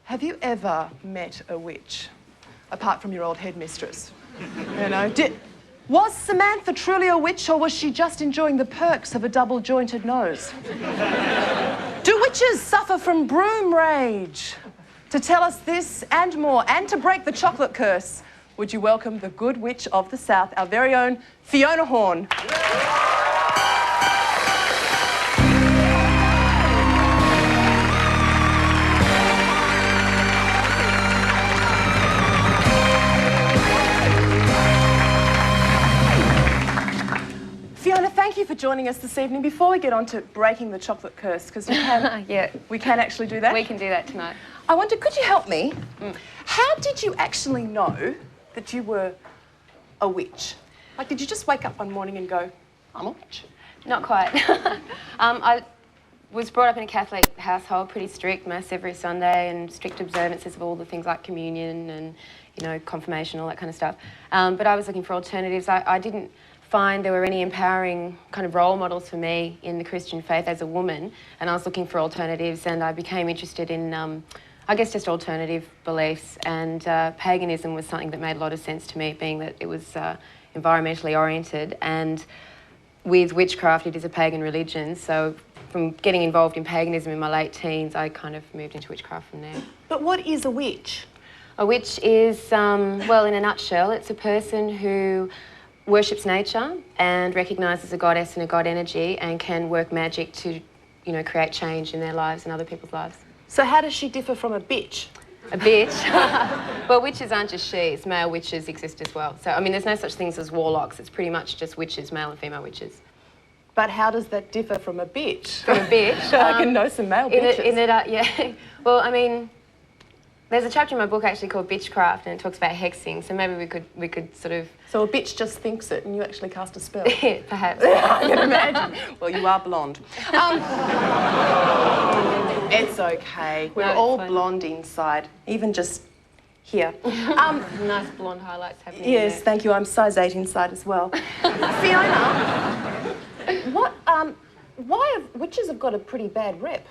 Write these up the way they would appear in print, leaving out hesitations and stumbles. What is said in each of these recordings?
Have you ever met a witch, apart from your old headmistress? You know, was Samantha truly a witch, or was she just enjoying the perks of a double-jointed nose? Do witches suffer from broom rage? To tell us this and more, and to break the chocolate curse, would you welcome the good witch of the South, our very own Fiona Horne. Fiona, thank you for joining us this evening. Before we get on to breaking the chocolate curse, because we can actually do that. We can do that tonight. I wonder, could you help me? How did you actually know that you were a witch? Like, did you just wake up one morning and go, I'm a witch? Not quite. I was brought up in a Catholic household, pretty strict, Mass every Sunday, and strict observances of all the things like communion and, you know, confirmation, all that kind of stuff. But I was looking for alternatives. I didn't find there were any empowering kind of role models for me in the Christian faith as a woman, and I was looking for alternatives, and I became interested in, I guess, just alternative beliefs, and paganism was something that made a lot of sense to me, being that it was environmentally oriented, and with witchcraft, it is a pagan religion, so from getting involved in paganism in my late teens, I kind of moved into witchcraft from there. But what is a witch? A witch is, well, in a nutshell, it's a person who worships nature and recognises a goddess and a god energy and can work magic to, you know, create change in their lives and other people's lives. So how does she differ from a bitch? A bitch? Well, witches aren't just she's, male witches exist as well. So, I mean, there's no such things as warlocks. It's pretty much just witches, male and female witches. But how does that differ from a bitch? From a bitch? I can know some male bitches. Yeah. Well, I mean, there's a chapter in my book actually called Bitchcraft, and it talks about hexing, so maybe we could sort of... So a bitch just thinks it and you actually cast a spell? Perhaps. I can imagine. Well, you are blonde. It's okay. We're all blonde inside, even just here. Nice blonde highlights happening. Yes, there. thank you. I'm size 8 inside as well. Fiona, why have witches got a pretty bad rep?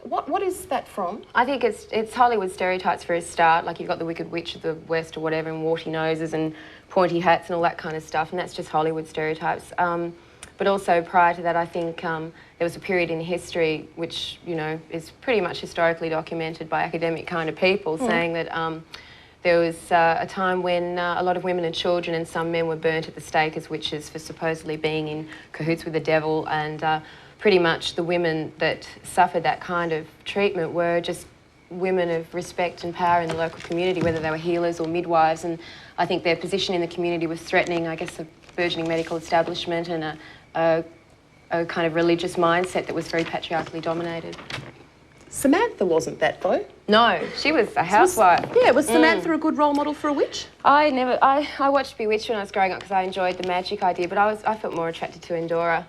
What is that from? I think it's Hollywood stereotypes for a start. Like, you've got the Wicked Witch of the West or whatever, and warty noses and pointy hats and all that kind of stuff, and that's just Hollywood stereotypes. But also prior to that, I think there was a period in history which, you know, is pretty much historically documented by academic kind of people, saying that there was a time when a lot of women and children and some men were burnt at the stake as witches for supposedly being in cahoots with the devil, and pretty much the women that suffered that kind of treatment were just women of respect and power in the local community, whether they were healers or midwives, and I think their position in the community was threatening, I guess, a burgeoning medical establishment and a kind of religious mindset that was very patriarchally dominated. Samantha wasn't that, though. No, she was a housewife. Was Samantha a good role model for a witch? I watched Bewitched when I was growing up because I enjoyed the magic idea, but I felt more attracted to Endora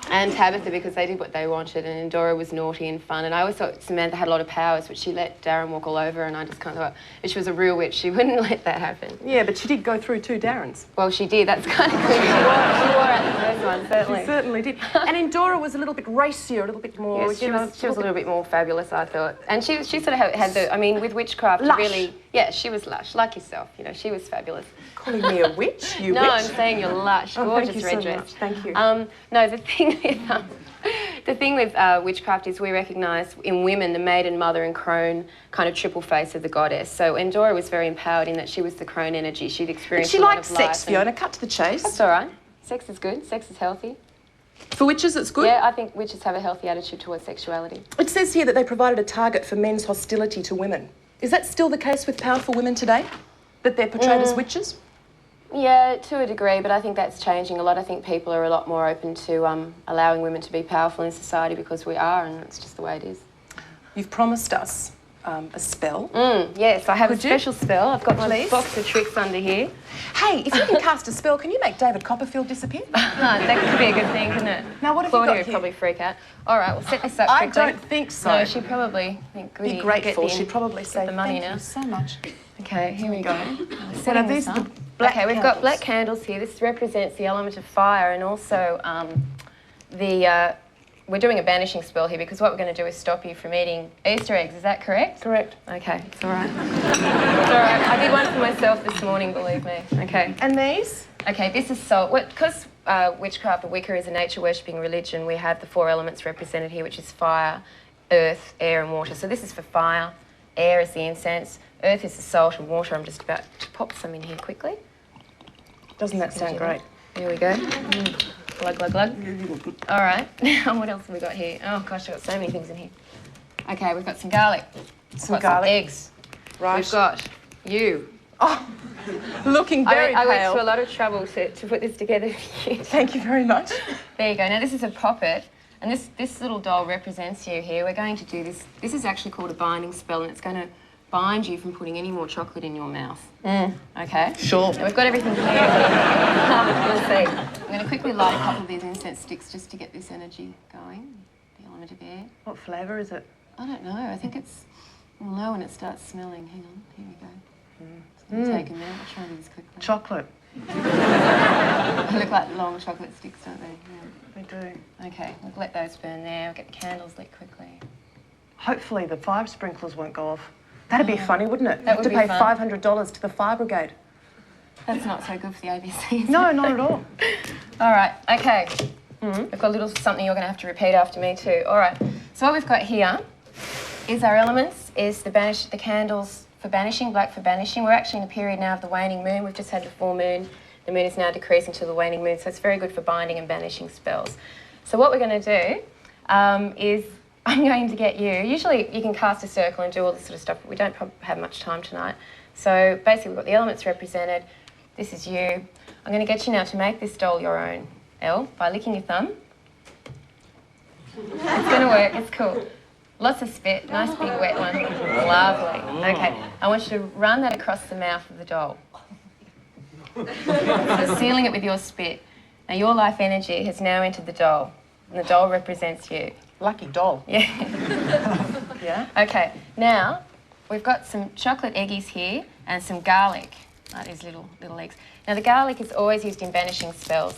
and Tabitha because they did what they wanted, and Endora was naughty and fun, and I always thought Samantha had a lot of powers, which she let Darren walk all over, and I just kind of thought if she was a real witch she wouldn't let that happen. Yeah, but she did go through 2 Darrens. Well, she did. That's kind of good. She wore out the first one, certainly. She certainly did. And Endora was a little bit racier, a little bit more... Yes, she was a little bit more fabulous, I thought. And she sort of had the... I mean, with witchcraft, lush. Really... Yeah, she was lush, like yourself. You know, she was fabulous. Calling me a witch? You no, witch? I'm saying you're lush, gorgeous red dress. Thank you. No, the thing with witchcraft is we recognise in women the maiden, mother and crone kind of triple face of the goddess. So Endora was very empowered in that she was the crone energy. She'd experienced a lot of life. She likes sex, Fiona. Cut to the chase. That's all right. Sex is good. Sex is healthy. For witches, it's good? Yeah, I think witches have a healthy attitude towards sexuality. It says here that they provided a target for men's hostility to women. Is that still the case with powerful women today? That they're portrayed as witches? Yeah, to a degree, but I think that's changing a lot. I think people are a lot more open to allowing women to be powerful in society because we are, and it's just the way it is. You've promised us a spell. Yes, I have a special spell. I've got my box of tricks under here. Hey, if you can cast a spell, can you make David Copperfield disappear? That could be a good thing, couldn't it? Now, what have Claudia you got would here? probably freak out. All right, we'll set this up quickly. I don't think so. No, she'd probably think, be grateful. She'd probably say, the money thank now. you so much. Okay, here we go. What are these? We've got black candles here. This represents the element of fire, and also we're doing a banishing spell here because what we're going to do is stop you from eating Easter eggs. Is that correct? Correct. Okay, it's all right. It's all right. I did one for myself this morning, believe me. Okay. And these? Okay, this is salt. Because witchcraft or Wicca is a nature-worshipping religion, we have the 4 elements represented here, which is fire, earth, air and water. So this is for fire, air is the incense, earth is the salt and water. I'm just about to pop some in here quickly. Doesn't that sound great? Here we go. Glug, glug, glug. All right, now what else have we got here? Oh gosh, I've got so many things in here. Okay, we've got some garlic. Some garlic. Some eggs. Right. We've got you. Oh, looking very I went pale. through a lot of trouble to put this together for you. Thank you very much. There you go. Now this is a poppet, and this little doll represents you here. We're going to do this. This is actually called a binding spell, and it's going to bind you from putting any more chocolate in your mouth. Okay? Sure. Now we've got everything here. We'll see. I'm going to quickly light a couple of these incense sticks just to get this energy going, the element of air. What flavour is it? I don't know. I think it's, we'll know when it starts smelling. Hang on. Here we go. It's going to take a minute. I'll try and do this quickly. Chocolate. They look like long chocolate sticks, don't they? Yeah. They do. Okay, we'll let those burn there. We'll get the candles lit quickly. Hopefully the fire sprinklers won't go off. That'd be funny, wouldn't it? That would to be pay fun. $500 to the fire brigade. That's not so good for the ABC. No, not at all. All right, okay. We've got a little something you're going to have to repeat after me too. All right, so what we've got here is our elements, is the candles for banishing, black for banishing. We're actually in a period now of the waning moon. We've just had the full moon. The moon is now decreasing to the waning moon, so it's very good for binding and banishing spells. So what we're going to do is I'm going to get you, usually you can cast a circle and do all this sort of stuff, but we don't have much time tonight. So basically we've got the elements represented. This is you. I'm going to get you now to make this doll your own, Elle, by licking your thumb. It's going to work, it's cool. Lots of spit, nice big wet one. Lovely. Okay, I want you to run that across the mouth of the doll. So sealing it with your spit. Now your life energy has now entered the doll, and the doll represents you. Lucky doll. Yeah. Yeah? Okay, now we've got some chocolate eggies here and some garlic. Like these little eggs. Now the garlic is always used in banishing spells.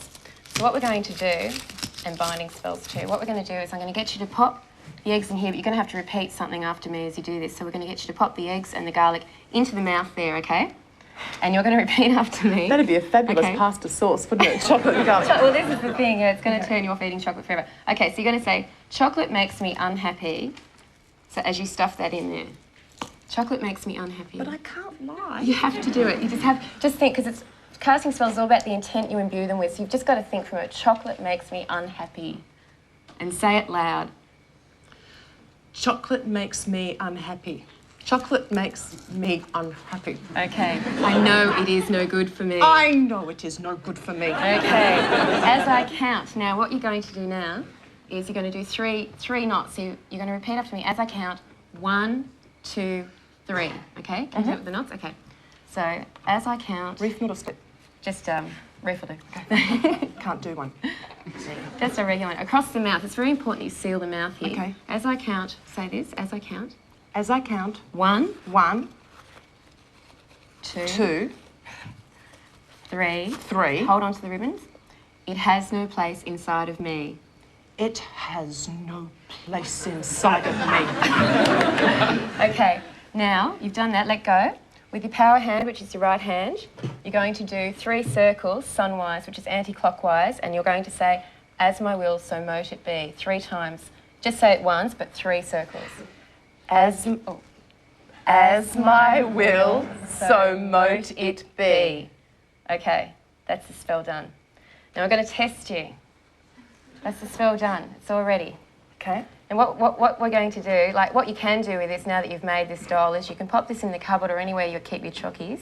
So what we're going to do, and binding spells too, what we're going to do is I'm going to get you to pop the eggs in here, but you're going to have to repeat something after me as you do this. So we're going to get you to pop the eggs and the garlic into the mouth there, okay? And you're going to repeat after me. That'd be a fabulous pasta sauce, wouldn't it? Chocolate and garlic. Well, this is the thing, yeah, it's going to turn you off eating chocolate forever. Okay, so you're going to say, chocolate makes me unhappy. So as you stuff that in there. Chocolate makes me unhappy. But I can't lie. You have to do it. You just think, because it's casting spells is all about the intent you imbue them with. So you've just got to think from it, chocolate makes me unhappy. And say it loud. Chocolate makes me unhappy. Chocolate makes me unhappy. Okay. I know it is no good for me. I know it is no good for me. Okay. As I count, now what you're going to do now is you're going to do three knots. So you're going to repeat after me as I count. 1, 2, 3. Okay? Can you do it with the knots? Okay. So as I count. Reef, not a step. Just reef will do. Okay. Can't do one. Just a regular one. Across the mouth. It's very important you seal the mouth here. Okay. As I count, say this, as I count. As I count. 1, 1, 2, 2, 3. 3. Hold on to the ribbons. It has no place inside of me. It has no place inside of me. Okay, now you've done that, let go. With your power hand, which is your right hand, you're going to do 3 circles, sunwise, which is anti-clockwise, and you're going to say, as my will, so mote it be, 3 times. Just say it once, but 3 circles. As my will, so mote it be. Okay, that's the spell done. Now we're going to test you. That's the spell done. It's all ready. Okay. And what we're going to do, like what you can do with this now that you've made this doll is you can pop this in the cupboard or anywhere you keep your chockies.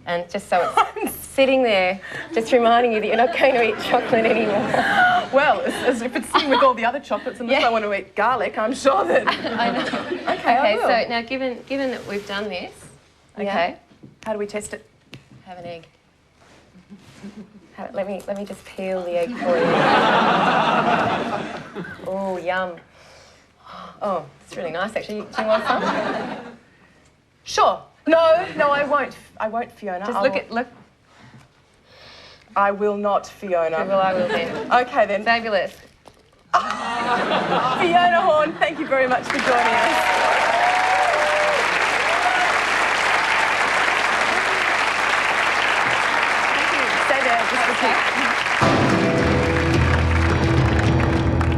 And just so it's sitting there, just reminding you that you're not going to eat chocolate anymore. Well, as if it's sitting with all the other chocolates, unless I want to eat garlic, I'm sure that... I know. Okay, so now given that we've done this, okay. How do we test it? Have an egg. Let me just peel the egg for you. Oh, yum. Oh, it's really nice actually. Do you want some? Sure. No, I won't. I won't, Fiona. Just look. I will not, Fiona. Well, I will then. Okay then. Fabulous. Fiona Horne, thank you very much for joining us. Thank you. Stay there just a second.